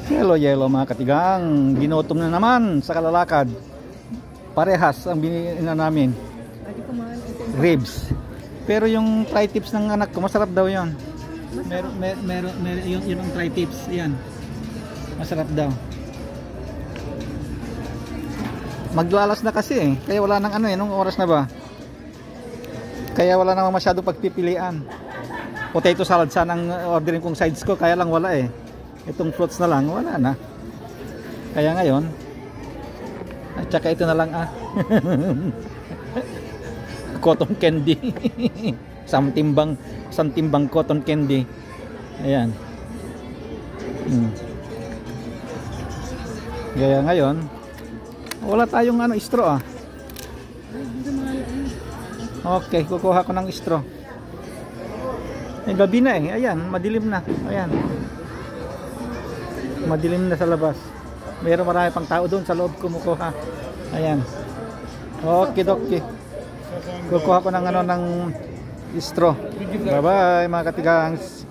Yellow yellow mga katigang. Ginutom na naman sa kalalakad. Parehas ang binili namin. Ribs. Pero yung tri-tips ng anak ko, masarap daw yun. Meron yun ang tri-tips. Yan. Masarap daw. Maglalas na kasi eh. Kaya wala nang ano eh. Nung oras na ba? Kaya wala namang masyadong pagpipilian. Potato salad sana ang orderin kong sides ko. Kaya lang wala eh. Itong fruits na lang. Wala na. Kaya ngayon. At saka ito na lang ah. Cotton candy. Isang timbang cotton candy. Ayan. Kaya ngayon. Wala tayong ano, straw ah. Okay, kukuha ko ng straw. Eh, gabi na eh. Ayan, madilim na. Ayan. Madilim na sa labas. Mayroon marami pang tao doon sa loob kumukuha. Ayan. Okay, okay. Kukuha ko ng ano ng straw. Bye bye mga katigangs.